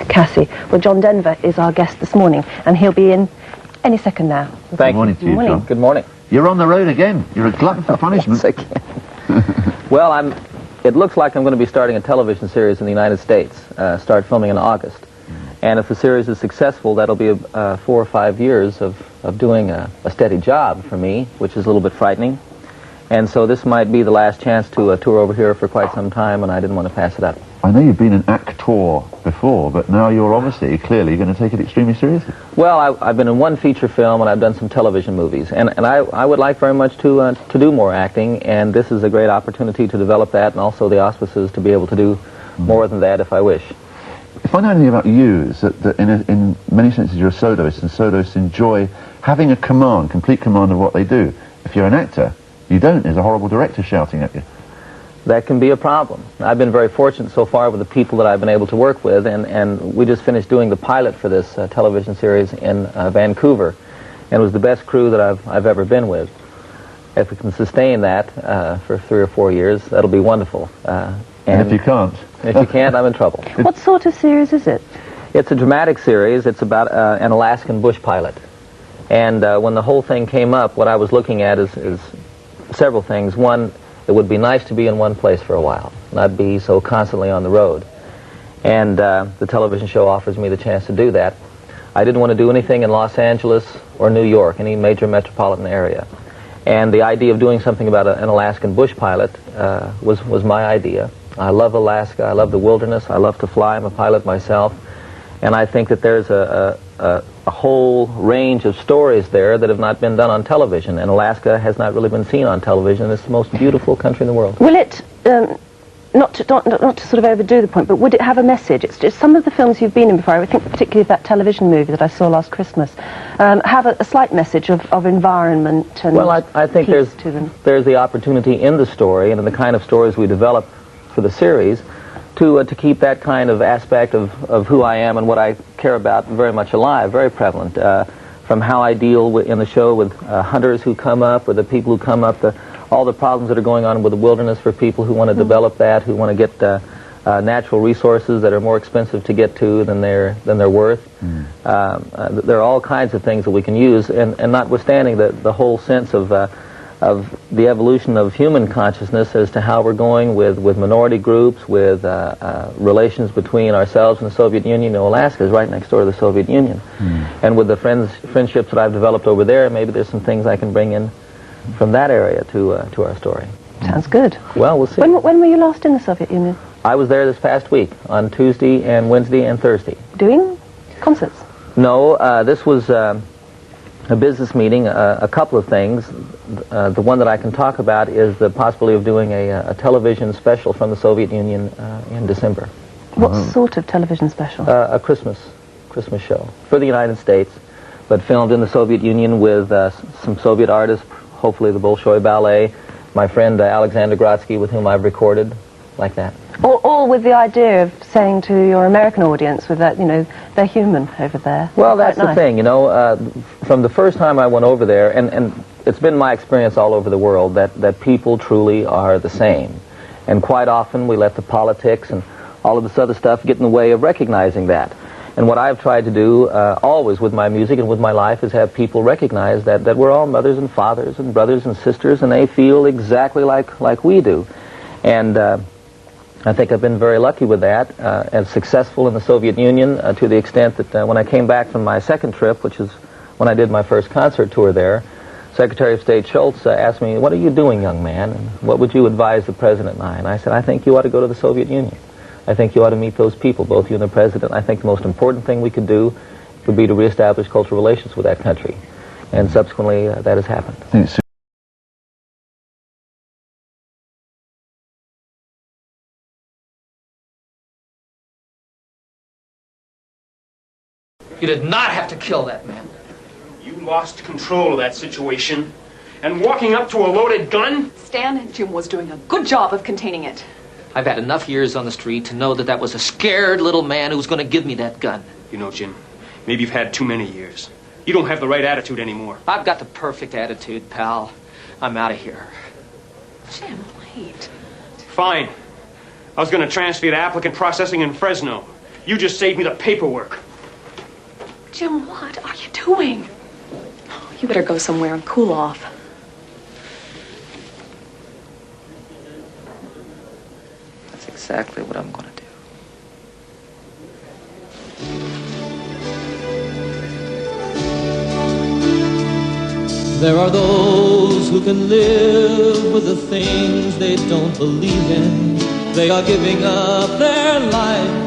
Cassie. Well, John Denver is our guest this morning, and he'll be in any second now. Good morning to you, John. Good morning. You're on the road again. You're a glutton for punishment. Yes, again. Well, it looks like I'm going to be starting a television series in the United States, start filming in August. And if the series is successful, that'll be 4 or 5 years of doing a steady job for me, which is a little bit frightening. And so this might be the last chance to tour over here for quite some time, and I didn't want to pass it up. I know you've been an actor before, but now you're obviously, clearly, going to take it extremely seriously. Well, I've been in one feature film, and I've done some television movies. And I would like very much to do more acting, and this is a great opportunity to develop that, and also the auspices to be able to do more than that if I wish. If I know anything about you, is that in many senses you're a soloist, and soloists enjoy having a command, complete command of what they do. If you're an actor, you don't. There's a horrible director shouting at you. That can be a problem. I've been very fortunate so far with the people that I've been able to work with, and we just finished doing the pilot for this television series in Vancouver, and it was the best crew that I've ever been with. If we can sustain that for 3 or 4 years, that'll be wonderful. And if you can't? If you can't, I'm in trouble. What sort of series is it? It's a dramatic series. It's about an Alaskan bush pilot. And when the whole thing came up, what I was looking at is several things. One, it would be nice to be in one place for a while, not be so constantly on the road. And the television show offers me the chance to do that. I didn't want to do anything in Los Angeles or New York, any major metropolitan area. And the idea of doing something about an Alaskan bush pilot was my idea. I love Alaska. I love the wilderness. I love to fly. I'm a pilot myself. And I think that there's a whole range of stories there that have not been done on television. And Alaska has not really been seen on television. It's the most beautiful country in the world. Will it, not to sort of overdo the point, but would it have a message? It's just some of the films you've been in before, I think particularly that television movie that I saw last Christmas, have a slight message of environment and well, I think peace to them. There's the opportunity in the story and in the kind of stories we develop for the series to keep that kind of aspect of who I am and what I care about very much alive, very prevalent. From how I deal in the show with hunters who come up, or the people who come up, all the problems that are going on with the wilderness for people who want to develop that, who want to get natural resources that are more expensive to get to than they're worth. There are all kinds of things that we can use, and notwithstanding the whole sense of the evolution of human consciousness as to how we're going with minority groups, with relations between ourselves and the Soviet Union. You know, Alaska is right next door to the Soviet Union. And with the friendships that I've developed over there, maybe there's some things I can bring in from that area to our story. Sounds good. Well, we'll see. When were you last in the Soviet Union? I was there this past week, on Tuesday and Wednesday and Thursday. Doing concerts? No, this was a business meeting, a couple of things. The one that I can talk about is the possibility of doing a television special from the Soviet Union in December. What sort of television special? A Christmas show for the United States, but filmed in the Soviet Union with some Soviet artists, hopefully the Bolshoi Ballet, my friend Alexander Grodsky, with whom I've recorded, like that. All with the idea of saying to your American audience with that, you know, they're human over there. Well, that's the thing, you know, from the first time I went over there, and it's been my experience all over the world that people truly are the same. And quite often we let the politics and all of this other stuff get in the way of recognizing that. And what I've tried to do always with my music and with my life is have people recognize that we're all mothers and fathers and brothers and sisters, and they feel exactly like we do. And I think I've been very lucky with that, and successful in the Soviet Union to the extent that when I came back from my second trip, which is when I did my first concert tour there, Secretary of State Schultz asked me, "What are you doing, young man? And what would you advise the President and I?" And I said, "I think you ought to go to the Soviet Union. I think you ought to meet those people, both you and the President. I think the most important thing we could do would be to reestablish cultural relations with that country." And subsequently, that has happened. You did not have to kill that man. You lost control of that situation. And walking up to a loaded gun? Stan, Jim was doing a good job of containing it. I've had enough years on the street to know that was a scared little man who was going to give me that gun. You know, Jim, maybe you've had too many years. You don't have the right attitude anymore. I've got the perfect attitude, pal. I'm out of here. Jim, wait. Fine. I was going to transfer you to applicant processing in Fresno. You just saved me the paperwork. Jim, what are you doing? You better go somewhere and cool off. That's exactly what I'm gonna do. There are those who can live with the things they don't believe in. They are giving up their lives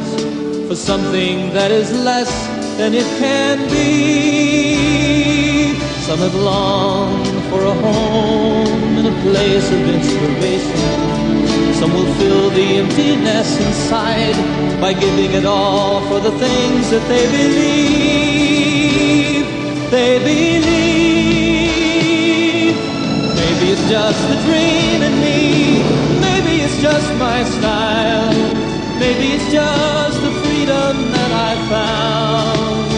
for something that is less than it can be. Some have longed for a home and a place of inspiration. Some will fill the emptiness inside by giving it all for the things that they believe. They believe. Maybe it's just the dream in me. Maybe it's just my style. Maybe it's just the freedom that I found.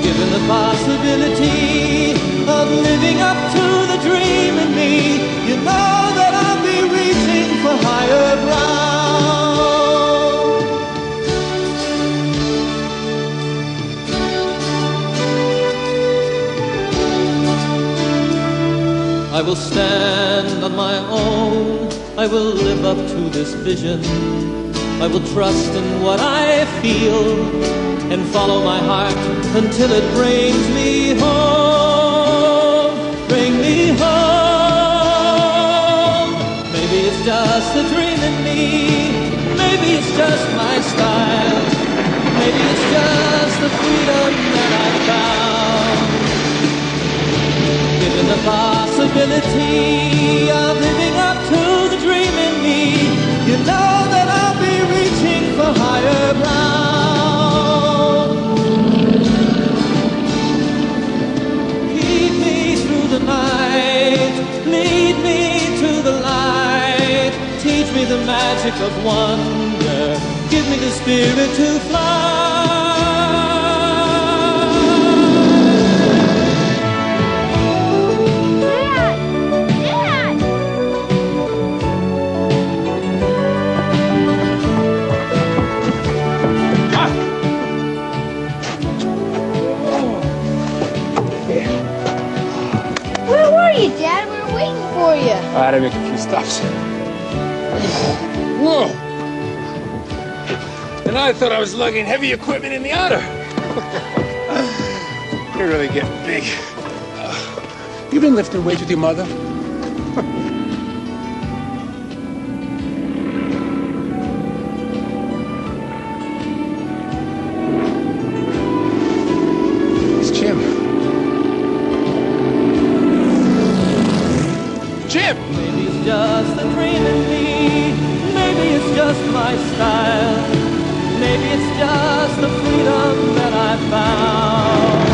Given the possibility of living up to the dream in me, you know that I'll be reaching for higher ground. I will stand on my own. I will live up to this vision. I will trust in what I feel and follow my heart until it brings me home. Bring me home. Maybe it's just a dream in me. Maybe it's just my style. Maybe it's just the freedom that I found. Given the possibility of living up to the dream in me, you know that I'll be reaching for higher ground. Keep me through the night, lead me to the light, teach me the magic of wonder, give me the spirit to fly. Dad, we were waiting for you. I had to make a few stops. Whoa! And I thought I was lugging heavy equipment in the outer. You're really getting big. You been lifting weights with your mother? It's Jim. Jim! Maybe it's just a dream in me. Maybe it's just my style. Maybe it's just the freedom that I found.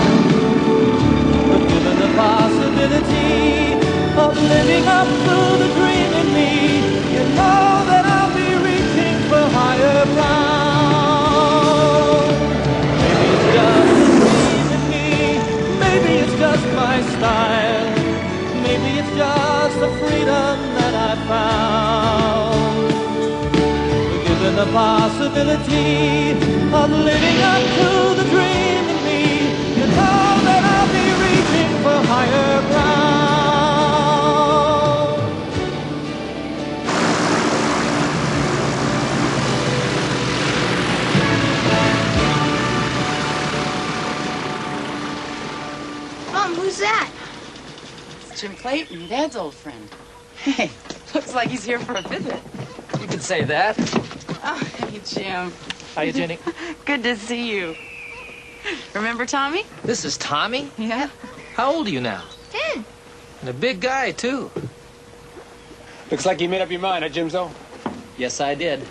But given the possibility of living up to the dream in me, you know that I'll be reaching for higher ground. Maybe it's just a dream in me. Maybe it's just my style. Maybe it's just the freedom that I found. Given the possibility of living up to the dream in me, you know that I'll be reaching for higher ground. Mom, who's that? Jim Clayton, Dad's old friend. Hey, looks like he's here for a visit. You can say that. Oh, hey, Jim. Hiya, Jenny. Good to see you. Remember Tommy? This is Tommy? Yeah. How old are you now? 10. And a big guy, too. Looks like you made up your mind, huh, Jimzo? Yes, I did.